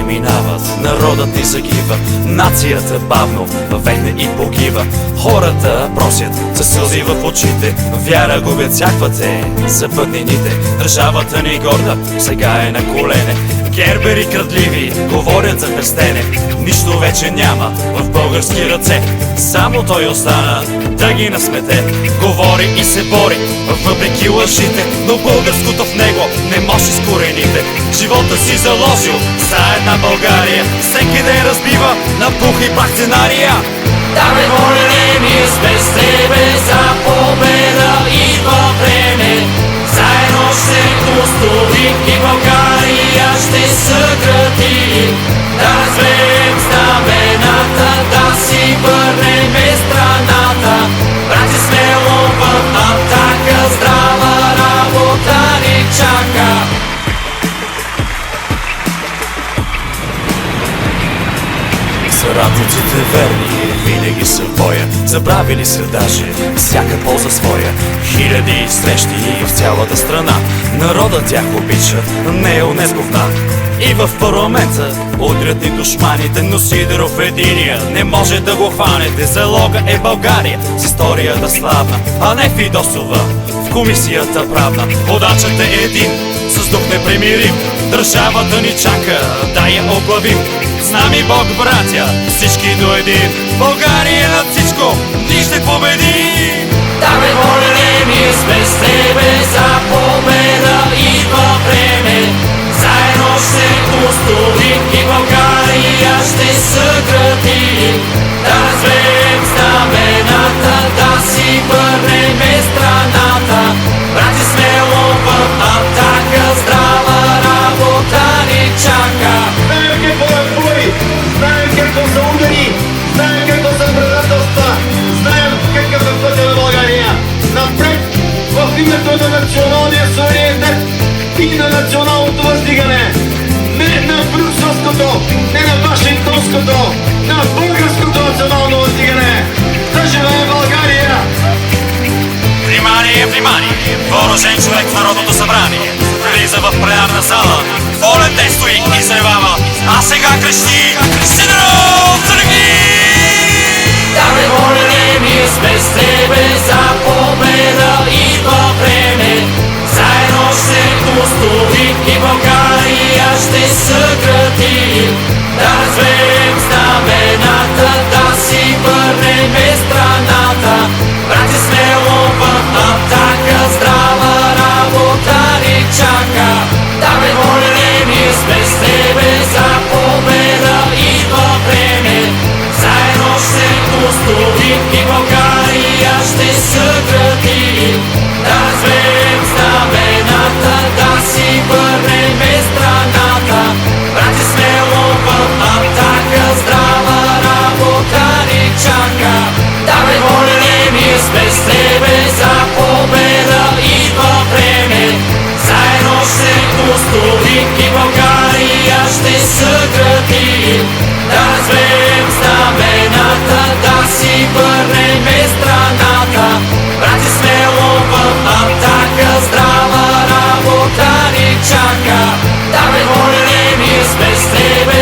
минават, народът ни загива, нацията бавно вехне и погива. Хората просят със сълзи в очите, вяра губят всяквате за пътнините. Държавата ни горда сега е на колене, гербери крадливи говорят за търстене. Нищо вече няма в български ръце, само той остана да ги насмете. Говори и се бори въпреки лъжите, но българското в него не може с корените. Живота си заложил за една България, всеки ден разбива на пух и прах сценария. Да бе, воля, ние сме с тебе за победа, идва време. Заедно ще устроим и България ще съградим. Да развеем знамената, да си върнем страната. Брати, смело в атака, здрава работа ни чака. Съратниците верни винаги са в боя, забравили се даже всяка полза своя. Хиляди срещи в цялата страна, народът тях обича, не е унесковна. И в парламента удрят ни душманите, но Сидеров единия не може да го хванете. Залога е България с историята славна, а не Фидосова в комисията правна. Водачът е един, с дух непримирим, държавата ни чака да я оглавим. С нами Бог, братя, всички до един, България над всичко, ние ще победим. Да бе, воля, ние сме с тебе за победа, идва време. Заедно ще устроим и България ще съградим. Да развеем знамената, да си върнем страната. Брати, смело в атака, здрава работа ни чака. Знаем какво е бой, знаем какво са удари, знаем какво са предателства, знаем какъв е пътя на България. Напред в името на националния суверенитет и на националното въздигане. Не на брюкселското, не на вашингтонското, на българското национално въздигане. Да живее България! Внимание, внимание! Въоръжен човек в Народното събрание влиза в пленарна зала, волен те стои и заявява: а сега крещи Сидеров, тръгни! Да бе, воля, ние сме с тебе за победа, идва време. Заедно ще устроим и България ще съградим. Да развеем знамената, да си върнем страната. Брати, смело в атака, здрава работа ни чака. Да бе, воля, ние сме с тебе за победа, идва време. Заедно ще устроим и България ще съградим. Да развеем знамената, да си върнем страната. Брати, смело в атака, здрава работа ни чака. Да бе, воля, ние сме с тебе за победа, идва време. Заедно ще устроим и България ще съградим. Да развеем знамената, да си върнем страната. Брати, смело в атака, здрава работа ни чака. Да бе, воля, ние сме с тебе